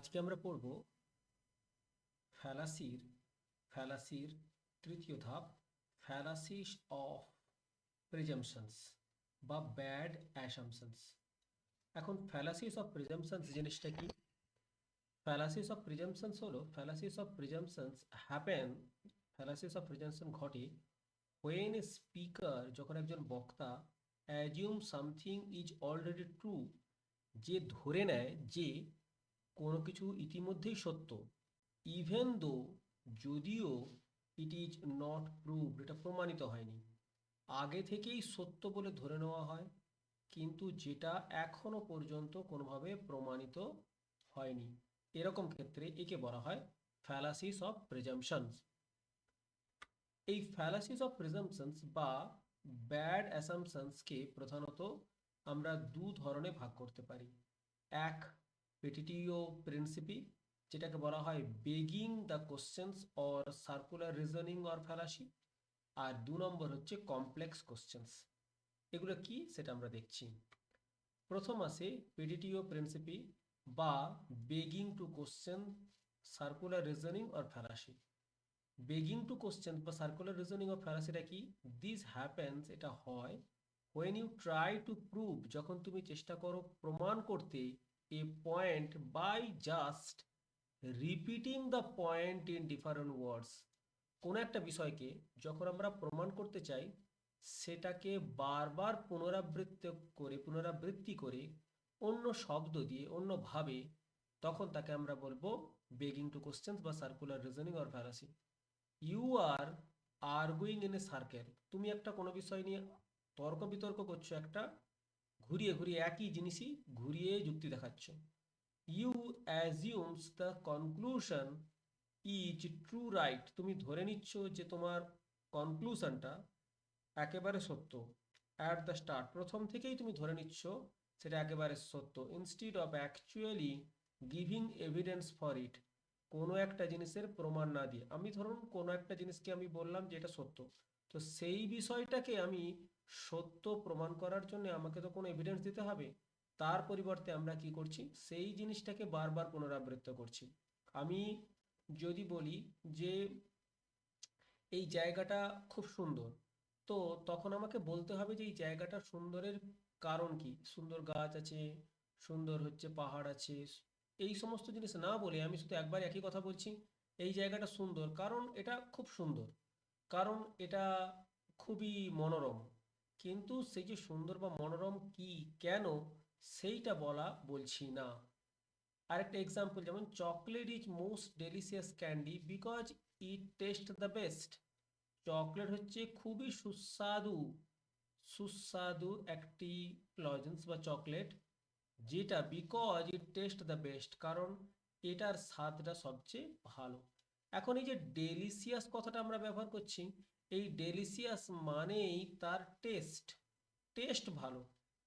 আজকে আমরা পড়ব ফ্যালাসির ফ্যালাসির তৃতীয় ধাপ, ফ্যালাসিস অফ প্রিজাম্পশনস বা ব্যাড অ্যাসাম্পশনস। এখন ফ্যালাসিস অফ প্রিজাম্পশনস জিনিসটা কি? ফ্যালাসিস অফ প্রিজাম্পশনস হলো ফ্যালাসিস অফ প্রিজাম্পশনস হ্যাপেন ফ্যালাসিস অফ প্রিজাম্পশন ঘটে হোয়েন এ স্পিকার, যখন একজন বক্তা assume something is already true, যে ধরে নেয় যে কোনো কিছু ইতিমধ্যেই সত্য, ইভেন দো, যদিও ইট ইজ নট প্রুভড, এটা প্রমাণিত হয়নি। আগে থেকেই সত্য বলে ধরে নেওয়া হয়, কিন্তু যেটা এখনো পর্যন্ত কোনোভাবে প্রমাণিত হয়নি। এরকম ক্ষেত্রে একে বলা হয় ফ্যালাসিস অফ প্রিজাম্পশনস। এই ফ্যালাসিস অফ প্রিজাম্পশনস বা ব্যাড অ্যাসাম্পশনসকে প্রধানত আমরা দু ধরনে ভাগ করতে পারি। এক, পেটিটিও প্রিন্সিপি, যেটাকে বলা হয় begging the questions or circular reasoning or fallacy. আর দু নম্বর হচ্ছে কমপ্লেক্স কোশ্চেন্স। এগুলো কি সেটা আমরা দেখছি। প্রথম আছে পেটিটিও প্রিন্সিপি বা begging to question circular reasoning or fallacy. Begging to question বা সার্কুলার রিজনিং অফ ফ্যালাসিটা কি? দিস হ্যাপেন্স, এটা হয় when you try to prove, যখন তুমি চেষ্টা করো প্রমাণ করতে a point by just repeating the point in different words. কোনো একটা বিষয়কে যখন আমরা প্রমাণ করতে চাই, সেটাকে বারবার পুনরাবৃত্তি করে অন্য শব্দ দিয়ে অন্যভাবে, তখন তাকে আমরা বলবো বেগিং টু কোশ্চেন্স বা circular reasoning or fallacy. You are arguing in a circle, তুমি একটা কোনো বিষয় নিয়ে তর্ক বিতর্ক করছো, একটা ঘুরিয়ে ঘুরিয়ে একই জিনিসই ঘুরিয়ে যুক্তি দেখাচ্ছ। You assumes the conclusion is true right, তুমি ধরে নিচ্ছ যে তোমার কনক্লুশনটা একেবারে সত্য। অ্যাট দ্য স্টার্ট, প্রথম থেকেই তুমি ধরে নিচ্ছ সেটা একেবারে সত্য, instead of actually giving evidence for it. কোনো একটা জিনিসের প্রমাণ না দিয়ে, আমি ধরুন কোনো একটা জিনিসকে আমি বললাম যে এটা সত্য, তো সেই বিষয়টাকে আমি সত্য প্রমাণ করার জন্য আমাকে তো কোনো এভিডেন্স দিতে হবে। তার পরিবর্তে আমরা কি করছি, সেই জিনিসটাকে বারবার পুনরাবৃত্ত করছি। আমি যদি বলি যে এই জায়গাটা খুব সুন্দর, তো তখন আমাকে বলতে হবে যে এই জায়গাটা সুন্দরের কারণ কি। সুন্দর গাছ আছে, সুন্দর হচ্ছে পাহাড় আছে, এই সমস্ত জিনিস না বলে আমি শুধু একবার একই কথা বলছি, এই জায়গাটা সুন্দর কারণ এটা খুব সুন্দর, কারণ এটা খুবই মনোরম। কিন্তু সেই যে সুন্দর বা মনোরম কি, কেন, সেইটা বলা বলছি না। আরেকটা এক্সাম্পল, যেমন chocolate is most delicious candy because it taste the best. Chocolate হচ্ছে খুবই সুস্বাদু সুস্বাদু একটি লজেন্স বা চকলেট, যেটা because it taste the best, কারণ এটার স্বাদটা সবচেয়ে ভালো। এখন এই যে ডেলিশিয়াস কথাটা আমরা ব্যবহার করছি, এই ডেলিশিয়াস মানেই তার টেস্ট, টেস্ট ভালো।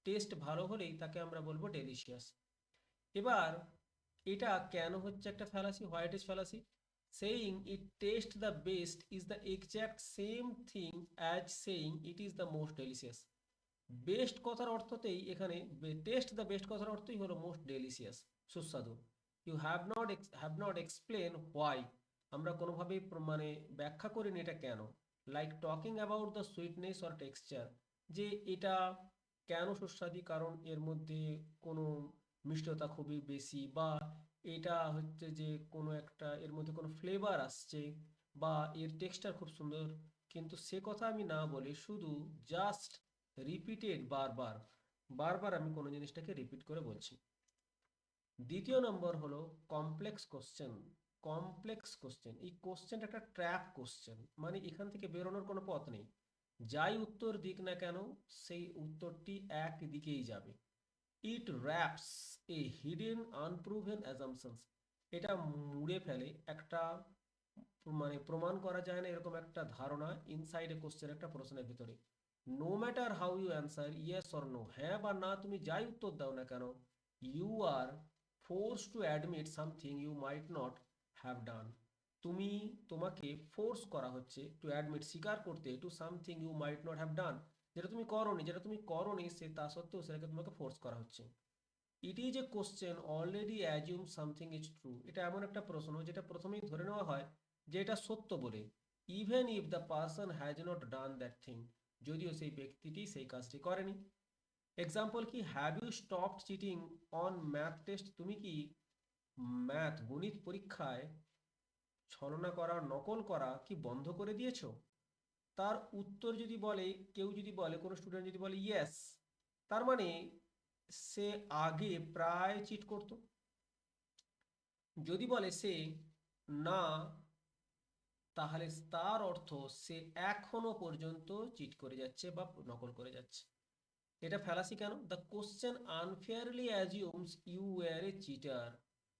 টেস্ট ভালো হলেই তাকে আমরা বলবো ডেলিশিয়াস। এবার এটা কেন হচ্ছে একটা fallacy, white is fallacy? Saying it taste the best is the exact same thing as saying it is the most delicious. Best কথার অর্থতেই এখানে, টেস্ট দ্য বেস্ট কথার অর্থই হলো মোস্ট ডেলিশিয়াস, সুস্বাদু। You have not explain why, আমরা কোনোভাবেই মানে ব্যাখ্যা করিনি এটা কেন। Like talking about the sweetness or texture, যে এটা কেন সুস্বাদু, কারণ এর মধ্যে কোনো মিষ্টতা খুবই বেশি, বা এটা হচ্ছে যে কোনো একটা এর মধ্যে কোনো ফ্লেভার আসছে, বা এর টেক্সচার খুব সুন্দর। কিন্তু সে কথা আমি না বলে শুধু জাস্ট রিপিটেড, বারবার বারবার আমি কোনো জিনিসটাকে রিপিট করে বলছি। দ্বিতীয় নম্বর হলো কমপ্লেক্স কোশ্চেন। কমপ্লেক্স কোশ্চেন, এই কোশ্চেনটা একটা ট্র্যাপ কোশ্চেন, মানে এখান থেকে বেরোনোর কোনো পথ নেই। যাই উত্তর দিক না কেন, সেই উত্তরটি এক দিকেই যাবে। ইট র্যাপস এ হিডেন আনপ্রুভেন অ্যাজাম্পশনস, এটা মুড়ে ফেলে একটা মানে প্রমাণ করা যায় না এরকম একটা ধারণা ইনসাইড এ কোশ্চেন, একটা প্রশ্নের ভিতরে। No matter how you answer yes or no, হ্যাঁ বা না তুমি যাই উত্তর দাও না কেন, you are force to admit something you might not have done. তুমি, তোমাকে ফোর্স করা হচ্ছে টু অ্যাডমিট, স্বীকার করতে, to something you might not have done, যেটা তুমি করোনি, যেটা তুমি করোনি সে তা সত্ত্বেও সেটাকে তোমাকে ফোর্স করা হচ্ছে। It is a question already assume something is true. এটা এমন একটা প্রশ্ন যেটা প্রথমেই ধরে নেওয়া হয় যে এটা সত্য বলে, even if the person has not done that thing, যদিও সেই ব্যক্তিটি সেই কাজটি করেনি। এক্সাম্পল কি, have you stopped cheating on math test, তুমি কি গণিত পরীক্ষায় ছলনা করা, নকল করা কি বন্ধ করে দিয়েছো? তার উত্তর যদি বলে, কেউ যদি বলে, কোনো স্টুডেন্ট যদি বলে ইয়েস, তার মানে সে আগে প্রায় চিট করতো। যদি বলে সে না, তাহলে তার অর্থ সে এখনো পর্যন্ত চিট করে যাচ্ছে বা নকল করে যাচ্ছে। এটা ফ্যালাসি কেন? The question unfairly assumes you were a cheater.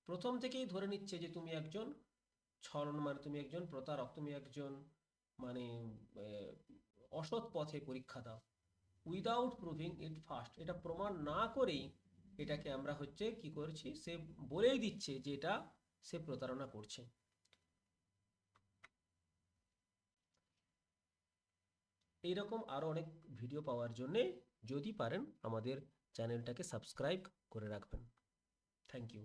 প্রথম থেকেই ধরে নিচ্ছে যে তুমি একজন তুমি একজন প্রতারক, তুমি একজন মানে আহ, অসৎ পথে পরীক্ষা দাও। উইদাউট প্রুভিং ইট ফার্স্ট, এটা প্রমাণ না করেই এটাকে আমরা হচ্ছে কি করছি, সে বলেই দিচ্ছে যে এটা সে প্রতারণা করছে। এইরকম আরও অনেক ভিডিও পাওয়ার জন্যে যদি পারেন আমাদের চ্যানেলটাকে সাবস্ক্রাইব করে রাখবেন। Thank you.